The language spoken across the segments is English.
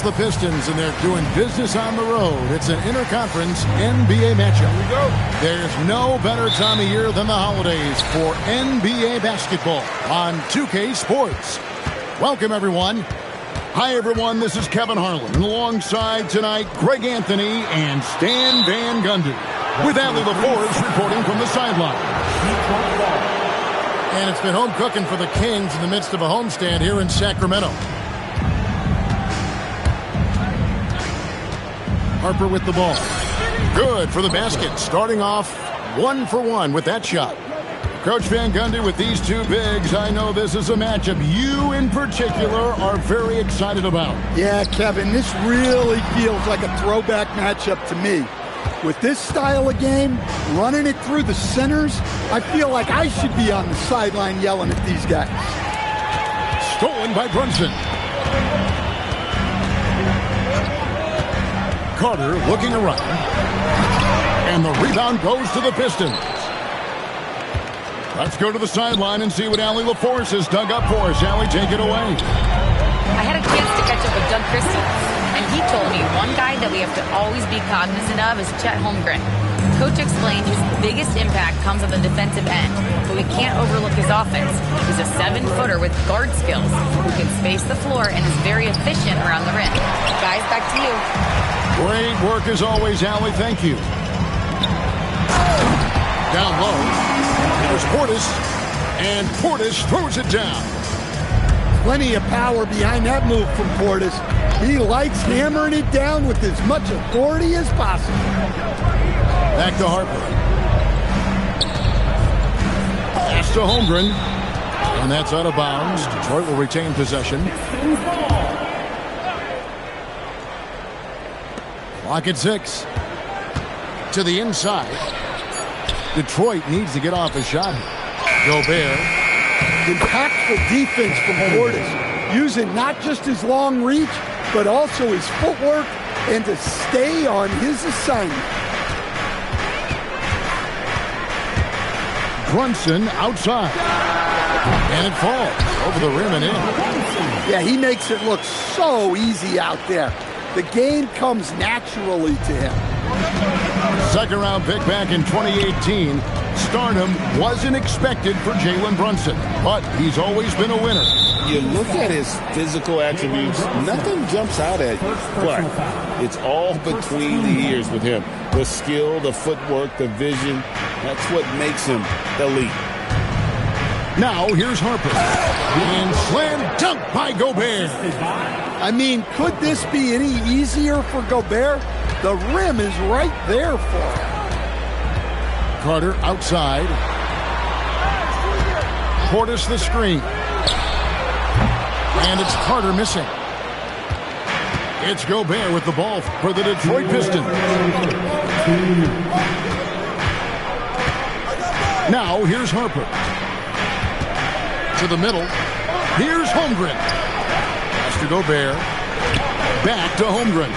the Pistons, and they're doing business on the road. It's an interconference NBA matchup. Here we go. There's no better time of year than the holidays for NBA basketball on 2K Sports. Welcome, everyone. Hi, everyone. This is Kevin Harlan. And alongside tonight, Greg Anthony and Stan Van Gundy. With Allie LaForest reporting from the sideline. And it's been home cooking for the Kings in the midst of a homestand here in Sacramento. Harper with the ball. Good for the basket. Starting off 1 for 1 with that shot. Coach Van Gundy, with these two bigs, I know this is a matchup you in particular are very excited about. Yeah, Kevin, this really feels like a throwback matchup to me. With this style of game, running it through the centers, I feel like I should be on the sideline yelling at these guys. Stolen by Brunson. Carter looking around. And the rebound goes to the Pistons. Let's go to the sideline and see what Allie LaForest has dug up for us. Allie, take it away. I had a chance to catch up with Doug Christie, and he told me one guy that we have to always be cognizant of is Chet Holmgren. Coach explained his biggest impact comes on the defensive end, but we can't overlook his offense. He's a 7-footer with guard skills who can space the floor and is very efficient around the rim. Guys, back to you. Great work as always, Allie. Thank you. Down low. There's Portis. And Portis throws it down. Plenty of power behind that move from Portis. He likes hammering it down with as much authority as possible. Back to Harper. Pass to Holmgren. And that's out of bounds. Detroit will retain possession. Clock at 6. To the inside. Detroit needs to get off a shot. Gobert. Impactful defense from Portis. Using not just his long reach, but also his footwork and to stay on his assignment. Brunson outside. And it falls over the rim and in. Yeah, he makes it look so easy out there. The game comes naturally to him. Second round pick back in 2018. Stardom wasn't expected for Jalen Brunson, but he's always been a winner. You look at his physical attributes, nothing jumps out at you, but it's all between the ears with him. The skill, the footwork, the vision, that's what makes him elite. Now here's Harper. And slam dunk by Gobert. I mean, could this be any easier for Gobert? The rim is right there for him. Carter outside. Portis the screen. And it's Carter missing. It's Gobert with the ball for the Detroit Pistons. Now here's Harper. To the middle. Here's Holmgren. Pass to Gobert. Back to Holmgren.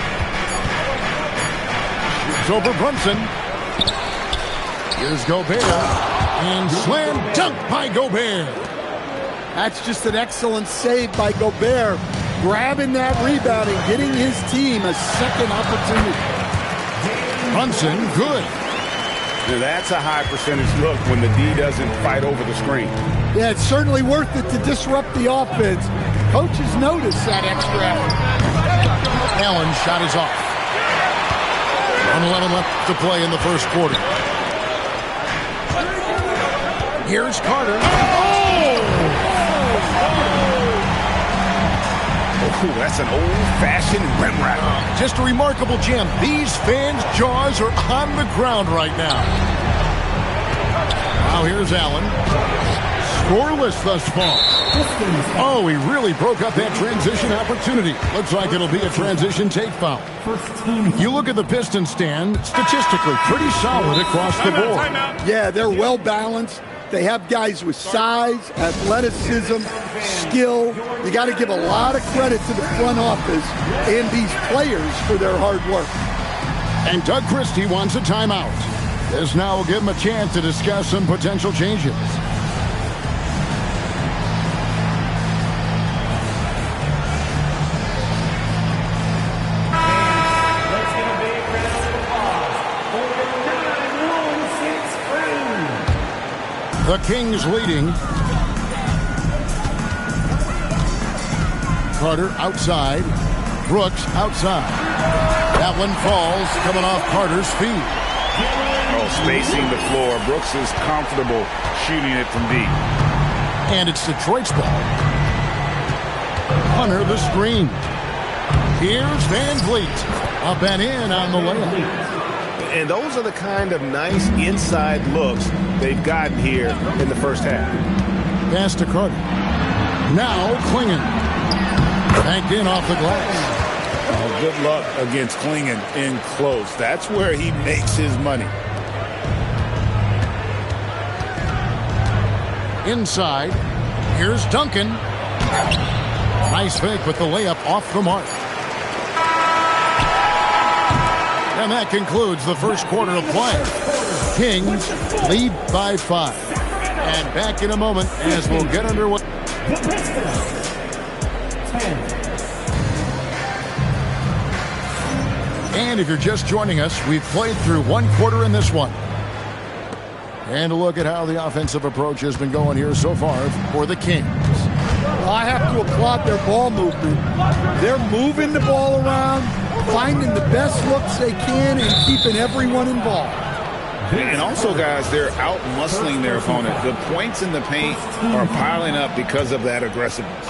Shoots over Brunson. Here's Gobert. And slam dunk by Gobert. That's just an excellent save by Gobert. Grabbing that rebound and getting his team a second opportunity. Brunson, good. Now that's a high percentage look when the D doesn't fight over the screen. Yeah, it's certainly worth it to disrupt the offense. Coaches notice that extra effort. Allen's shot is off. 1:11 left to play in the first quarter. Here's Carter. Oh, that's an old-fashioned rim wrap. Just a remarkable jam. These fans' jaws are on the ground right now. Now here's Allen. Scoreless thus far. Oh, he really broke up that transition opportunity. Looks like it'll be a transition take foul. You look at the Pistons stand, statistically pretty solid across the board. Yeah, they're well balanced. They have guys with size, athleticism, skill. You got to give a lot of credit to the front office and these players for their hard work. And Doug Christie wants a timeout. This now will give him a chance to discuss some potential changes. The Kings leading. Carter outside. Brooks outside. That one falls, coming off Carter's feet. Oh, spacing the floor. Brooks is comfortable shooting it from deep. And it's Detroit's ball. Hunter the screen. Here's Van Vliet. Up and in on the layup. And those are the kind of nice inside looks they've gotten here in the first half. Pass to Carter. Now Klingon. Banked in off the glass. Oh, good luck against Klingon in close. That's where he makes his money. Inside. Here's Duncan. Nice fake with the layup off the mark. And that concludes the first quarter of play. Kings lead by 5. And back in a moment as we'll get underway. And if you're just joining us, we've played through one quarter in this one. And a look at how the offensive approach has been going here so far for the Kings. Well, I have to applaud their ball movement. They're moving the ball around, finding the best looks they can, and keeping everyone involved. And also, guys, they're out-muscling their opponent. The points in the paint are piling up because of that aggressiveness.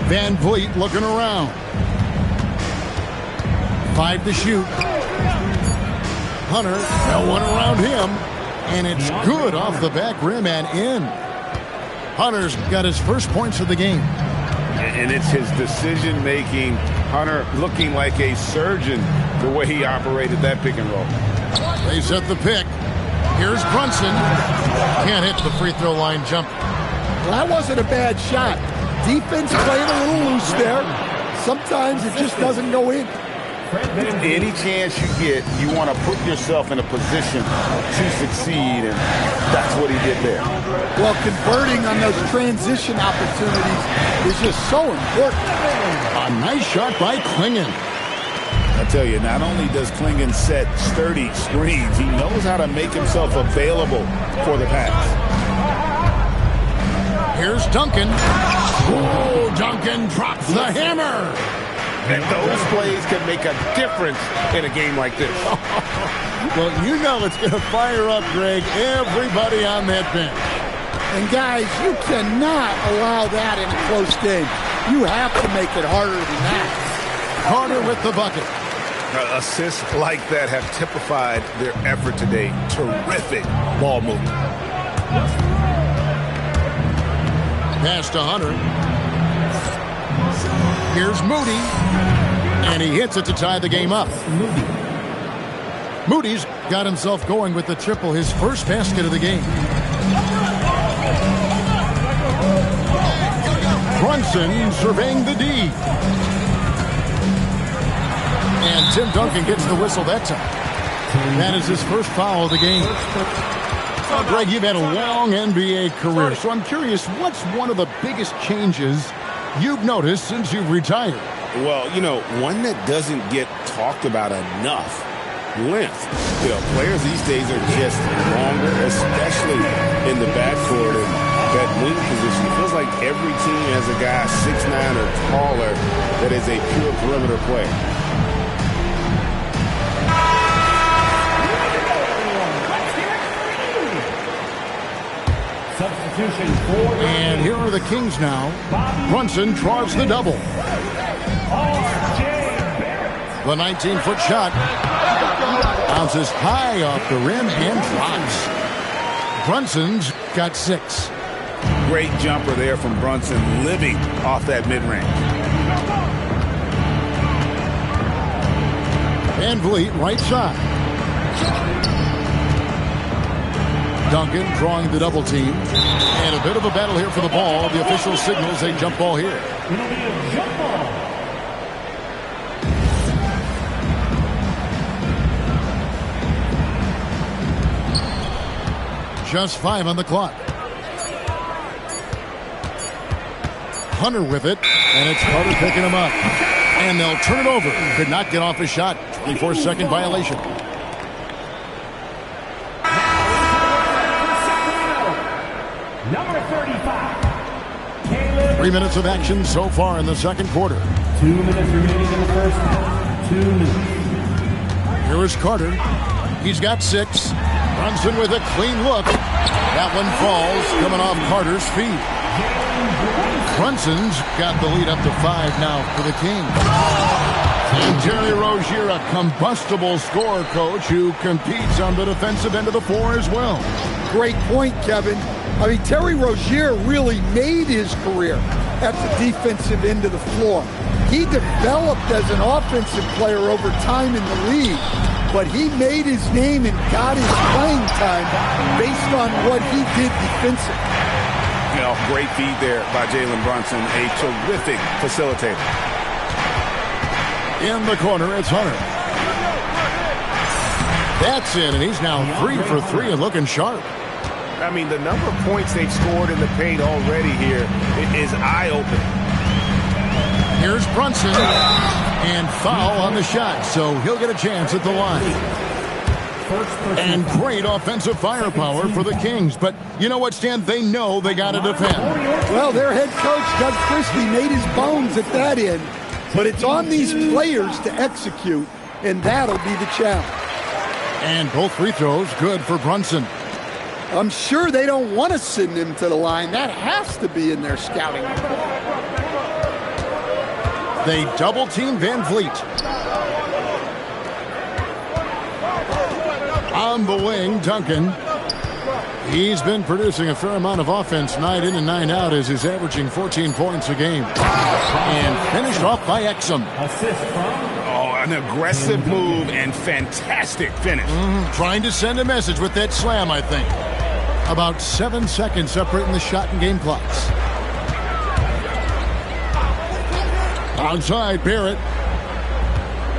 Van Vliet looking around. 5 to shoot. Hunter, no one around him. And it's good off the back rim and in. Hunter's got his first points of the game. And it's his decision-making. Hunter looking like a surgeon the way he operated that pick and roll. They set the pick. Here's Brunson. Can't hit the free throw line jumper. Well, that wasn't a bad shot. Defense playing a little loose there. Sometimes it just doesn't go in. Any chance you get, you want to put yourself in a position to succeed, and that's what he did there. Well, converting on those transition opportunities is just so important. A nice shot by Klingon. I tell you, not only does Klingon set sturdy screens, he knows how to make himself available for the pass. Here's Duncan. Oh, Duncan drops the hammer. And those plays can make a difference in a game like this. Well, you know it's going to fire up, Greg, everybody on that bench. And, guys, you cannot allow that in a close game. You have to make it harder than that. Carter with the bucket. Assists like that have typified their effort today. Terrific ball movement. Pass to Hunter. Here's Moody. And he hits it to tie the game up. Moody's got himself going with the triple, his first basket of the game. Brunson surveying the D. And Tim Duncan gets the whistle that time. That is his first foul of the game. Well, Greg, you've had a long NBA career, so I'm curious, what's one of the biggest changes you've noticed since you've retired? Well, you know, one that doesn't get talked about enough, length. You know, players these days are just longer, especially in the backcourt and that wing position. It feels like every team has a guy 6'9" or taller that is a pure perimeter player. And here are the Kings now. Brunson draws the double. The 19-foot shot bounces high off the rim and drops. Brunson's got 6. Great jumper there from Brunson, living off that mid-range. Van Vliet, right side. Duncan drawing the double team. And a bit of a battle here for the ball. The official signals a jump ball here. Just 5 on the clock. Hunter with it, and it's Carter picking him up. And they'll turn it over. Could not get off his shot. 24-second violation. Number 35. 3 minutes of action so far in the second quarter. 2 minutes remaining in the first half. 2 minutes. Here is Carter. He's got 6. Brunson with a clean look. That one falls, coming off Carter's feet. Brunson's got the lead up to 5 now for the Kings. And Terry Rozier, a combustible scorer, coach, who competes on the defensive end of the floor as well. Great point, Kevin. I mean, Terry Rozier really made his career at the defensive end of the floor. He developed as an offensive player over time in the league, but he made his name and got his playing time based on what he did defensively. You know, great feed there by Jalen Brunson, a terrific facilitator. In the corner, it's Hunter. That's in, and he's now 3 for 3 and looking sharp. I mean, the number of points they've scored in the paint already here is eye-opening. Here's Brunson, and foul on the shot, so he'll get a chance at the line. And great offensive firepower for the Kings, but you know what, Stan? They know they got to defend. Well, their head coach, Doug Christie, made his bones at that end, but it's on these players to execute, and that'll be the challenge. And both free throws good for Brunson. I'm sure they don't want to send him to the line. That has to be in their scouting report. They double-team Van Vliet. On the wing, Duncan. He's been producing a fair amount of offense night in and night out as he's averaging 14 points a game. And finished off by Exum. Assist from. Oh, an aggressive move and fantastic finish. Trying to send a message with that slam, I think. About 7 seconds separating the shot and game clocks. Outside, Barrett.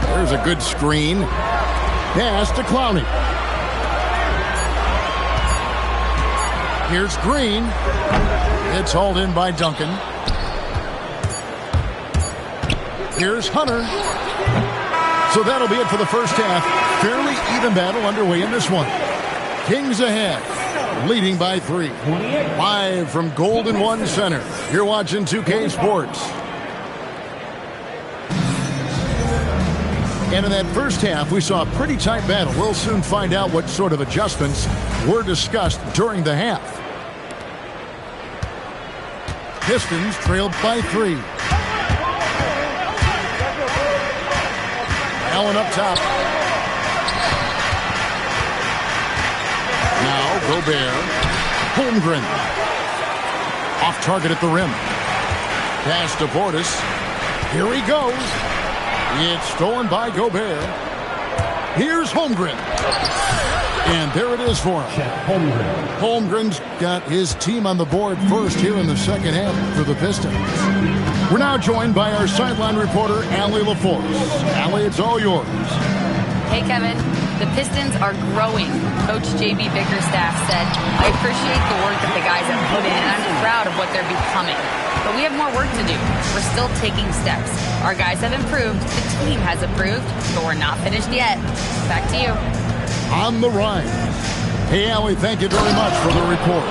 There's a good screen. Pass to Clowney. Here's Green. It's hauled in by Duncan. Here's Hunter. So that'll be it for the first half. Fairly even battle underway in this one. Kings ahead, leading by 3. Live from Golden One Center. You're watching 2K Sports. And in that first half, we saw a pretty tight battle. We'll soon find out what sort of adjustments were discussed during the half. Pistons trailed by 3. Allen up top. Now Gobert. Holmgren. Off target at the rim. Pass to Portis. Here he goes. It's stolen by Gobert. Here's Holmgren. And there it is for him. Holmgren's got his team on the board first here in the second half for the Pistons. We're now joined by our sideline reporter, Allie LaForce. Allie, it's all yours. Hey, Kevin. The Pistons are growing. Coach J.B. Bickerstaff said, I appreciate the work that the guys have put in, and I'm proud of what they're becoming. But we have more work to do. We're still taking steps. Our guys have improved. The team has improved, but we're not finished yet. Back to you. On the rise. Hey, Allie, thank you very much for the report.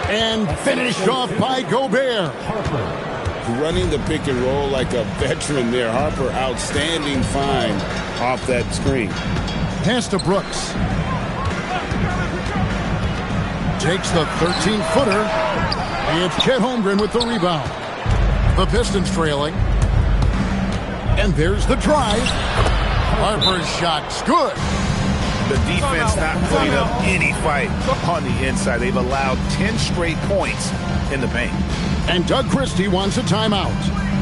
And finished off by Gobert. Running the pick and roll like a veteran there. Harper, outstanding find off that screen. Pass to Brooks. Takes the 13-footer. It's Chet Holmgren with the rebound. The Pistons trailing. And there's the drive. Harper's shot's good. The defense not putting up any fight on the inside. They've allowed 10 straight points in the paint. And Doug Christie wants a timeout.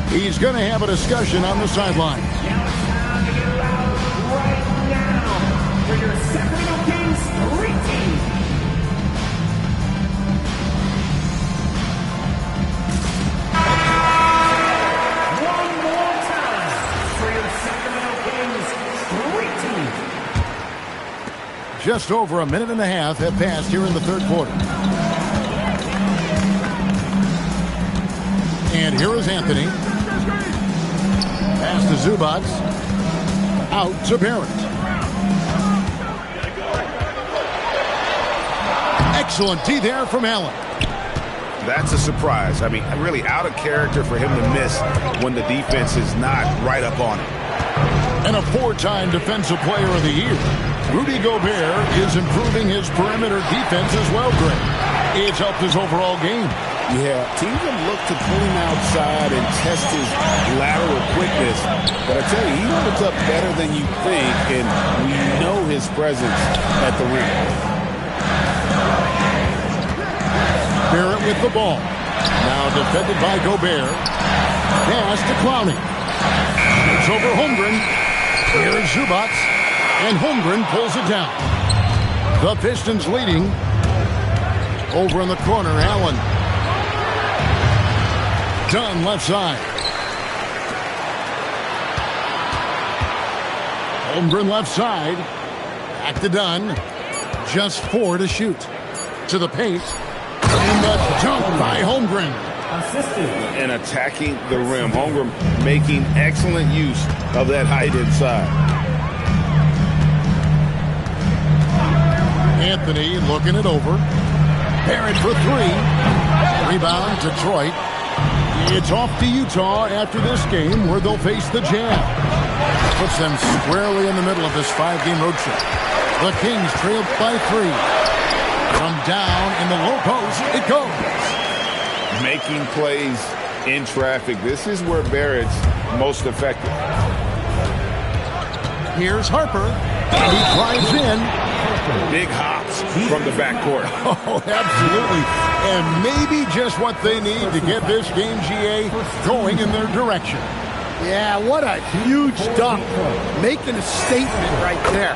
He's going to have a discussion on the sideline. Right now for your Sacramento Kings 3 team. One more time for your Sacramento Kings 3 team. Just over a minute and a half have passed here in the third quarter. And here is Anthony. Pass to Zubac. Out to Barrett. Excellent D there from Allen. That's a surprise. I mean, really out of character for him to miss when the defense is not right up on him. And a 4-time Defensive Player of the Year, Rudy Gobert is improving his perimeter defense as well, Greg. It's helped his overall game. Yeah, teams have looked to pull him outside and test his lateral quickness. But I tell you, he holds up better than you think, and we know his presence at the rim. Barrett with the ball. Now defended by Gobert. Pass to Clowney. It's over Holmgren. Here's Zubac. And Holmgren pulls it down. The Pistons leading. Over in the corner, Allen. Dunn left side. Holmgren left side. Back to Dunn. Just 4 to shoot. To the paint. And the dunk by Holmgren. And attacking the rim. Holmgren making excellent use of that height inside. Anthony looking it over. Barrett for 3. Rebound, Detroit. It's off to Utah after this game where they'll face the Jazz. Puts them squarely in the middle of this 5-game road trip. The Kings trailed by 3. From down in the low post, it goes. Making plays in traffic. This is where Barrett's most effective. Here's Harper. And he drives in. Big hops from the backcourt. Oh, absolutely. And maybe just what they need to get this game, GA, going in their direction. Yeah, what a huge dunk. Making a statement right there.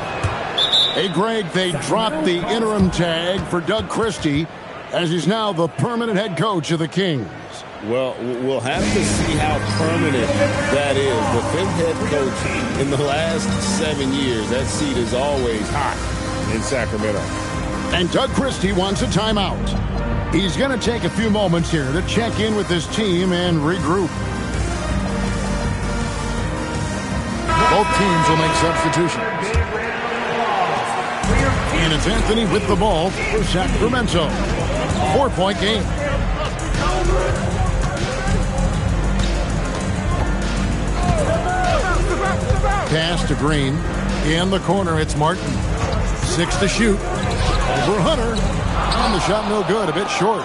Hey, Greg, they dropped the interim tag for Doug Christie as he's now the permanent head coach of the Kings. Well, we'll have to see how permanent that is. The 5th head coach in the last 7 years. That seat is always hot in Sacramento. And Doug Christie wants a timeout. He's going to take a few moments here to check in with his team and regroup. Both teams will make substitutions. And it's Anthony with the ball for Sacramento. 4-point game. Pass to Green. In the corner, it's Martin. 6 to shoot. Over Hunter. And the shot no good, a bit short.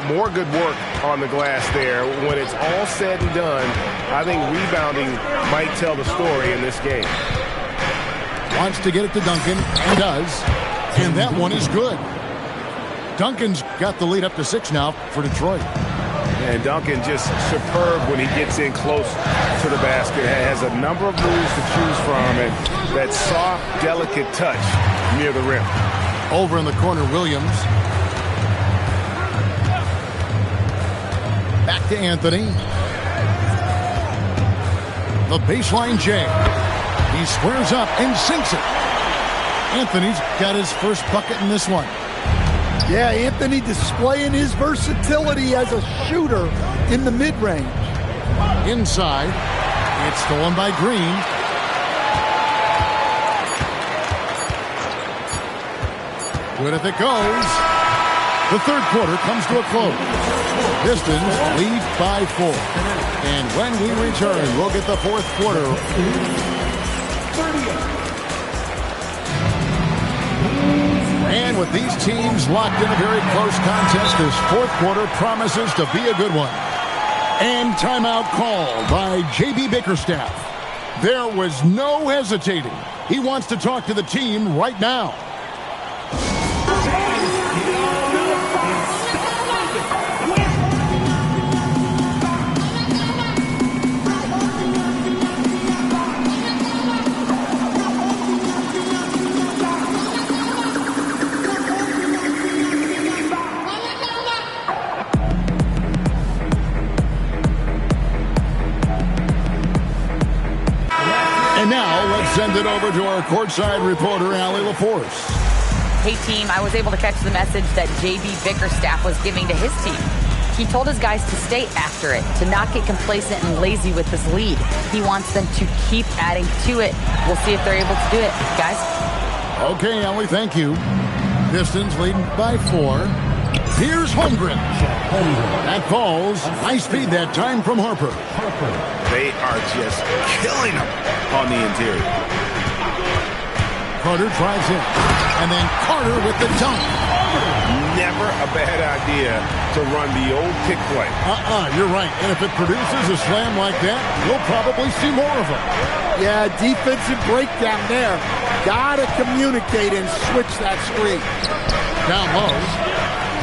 More good work on the glass there. When it's all said and done, I think rebounding might tell the story in this game. Wants to get it to Duncan, and does. And that one is good. Duncan's got the lead up to 6 now for Detroit. And Duncan just superb when he gets in close to the basket. Has a number of moves to choose from, and that soft, delicate touch near the rim. Over in the corner, Williams. Back to Anthony. The baseline J. He squares up and sinks it. Anthony's got his first bucket in this one. Yeah, Anthony displaying his versatility as a shooter in the mid-range. Inside. It's stolen by Green. Good if it goes. The third quarter comes to a close. Pistons lead by 4. And when we return, we'll get the fourth quarter. And with these teams locked in a very close contest, this fourth quarter promises to be a good one. And timeout called by J.B. Bickerstaff. There was no hesitating. He wants to talk to the team right now. And now, let's send it over to our courtside reporter, Allie LaForce. Hey, team, I was able to catch the message that J.B. Bickerstaff was giving to his team. He told his guys to stay after it, to not get complacent and lazy with this lead. He wants them to keep adding to it. We'll see if they're able to do it, guys. Okay, Allie, thank you. Pistons leading by 4. Here's Holmgren. That falls. Nice feed that time from Harper. They are just killing him on the interior. Carter drives in. And then Carter with the dunk. Never a bad idea to run the old kick play. You're right. And if it produces a slam like that, we'll probably see more of them. Yeah, defensive breakdown there. Gotta communicate and switch that screen. Down low.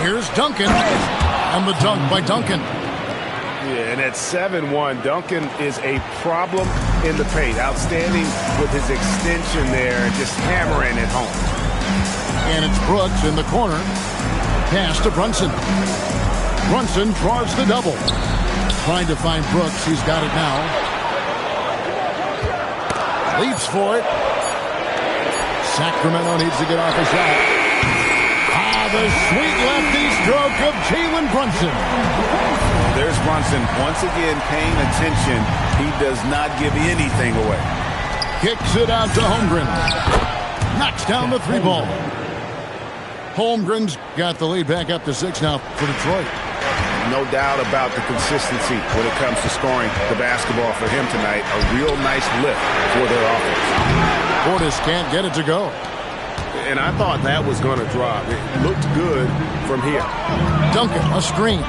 Here's Duncan. And the dunk by Duncan. Yeah, and at 7-1, Duncan is a problem in the paint. Outstanding with his extension there and just hammering it home. And it's Brooks in the corner. Pass to Brunson. Brunson draws the double. Trying to find Brooks. He's got it now. Leaps for it. Sacramento needs to get off a shot. The sweet lefty stroke of Jalen Brunson. There's Brunson once again paying attention. He does not give anything away. Kicks it out to Holmgren. Knocks down the three ball. Holmgren's got the lead back up to 6 now for Detroit. No doubt about the consistency when it comes to scoring the basketball for him tonight. A real nice lift for their offense. Portis can't get it to go. And I thought that was going to drop. It looked good from here. Duncan, a screen.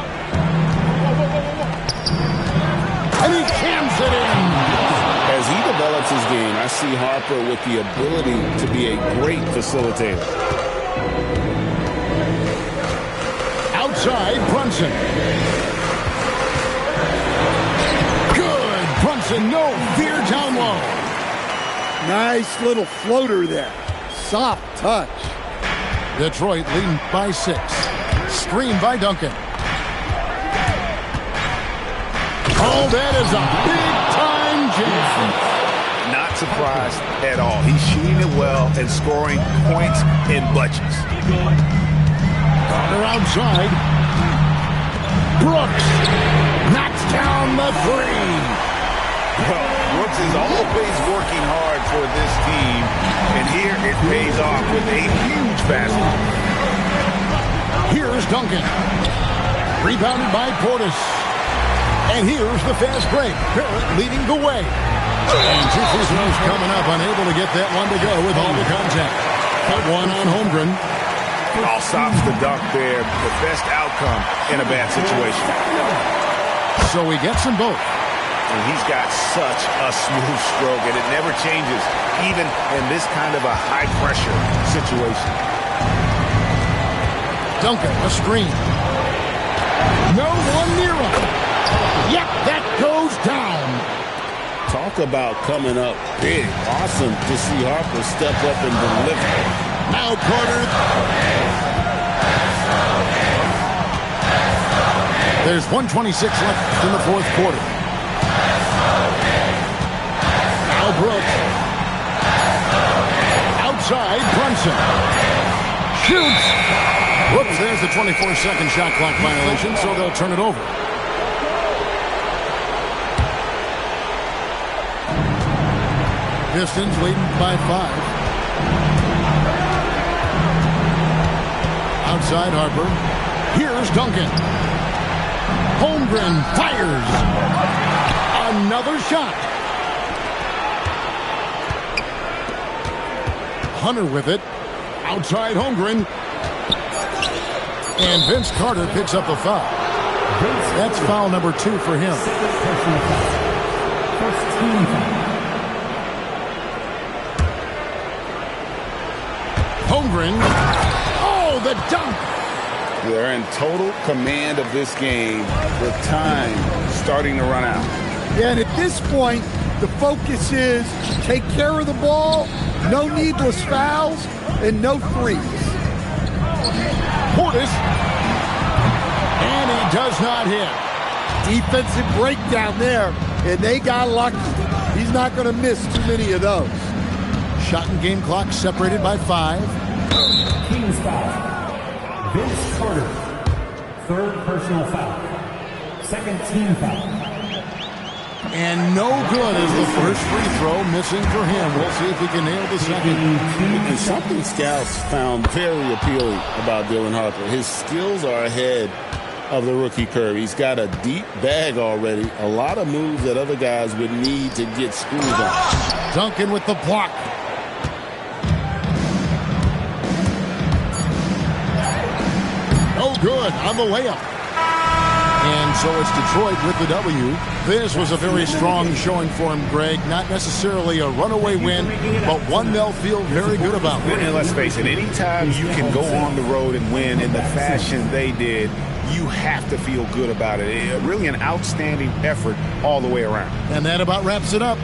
And he jams it in. As he develops his game, I see Harper with the ability to be a great facilitator. Outside, Brunson. Good. Brunson, no fear down low. Nice little floater there. Soft touch. Detroit leading by 6. Screen by Duncan. Oh, that is a big-time jam. Not surprised at all. He's shooting it well and scoring points in bunches. Carter outside. Brooks knocks down the 3. Well, Brooks is always working hard for this team, and here it pays off with a huge basket. Here's Duncan. Rebounded by Portis. And here's the fast break. Barrett leading the way. And 2 free throws coming up, unable to get that one to go with all the contact. Put one on Holmgren. All stops the dunk there. The best outcome in a bad situation. So he gets them both. And he's got such a smooth stroke, and it never changes, even in this kind of a high-pressure situation. Duncan, a screen. No one near him. Yep, that goes down. Talk about coming up big. Awesome to see Harper step up and deliver. Now Carter. There's 1:26 left in the 4th quarter. Now Brooks. Outside, Brunson. Shoots. Whoops, there's the 24-second shot clock violation, so they'll turn it over. Pistons leading by 5. Outside Harper. Here's Duncan. Holmgren fires. Another shot. Hunter with it. Outside Holmgren. And Vince Carter picks up a foul. That's foul number 2 for him. First team foul. Holmgren. Oh, the dunk. They're in total command of this game with time starting to run out. Yeah, and at this point, the focus is take care of the ball, no needless fouls, and no threes. Portis. And he does not hit. Defensive breakdown there, and they got lucky. He's not going to miss too many of those. Shot and game clock separated by 5. Team's foul. Vince Carter, 3rd personal foul. 2nd team foul. And no good as the first free throw missing for him. We'll see if he can nail the second. And something scouts found very appealing about Dylan Harper. His skills are ahead of the rookie curve. He's got a deep bag already. A lot of moves that other guys would need to get screwed on. Duncan with the block. Oh, good on the layup. And so it's Detroit with the W. This was a very strong showing for him, Greg. Not necessarily a runaway win, but one they'll feel very good about. And let's face it, anytime you can go on the road and win in the fashion they did, you have to feel good about it. Really an outstanding effort all the way around. And that about wraps it up.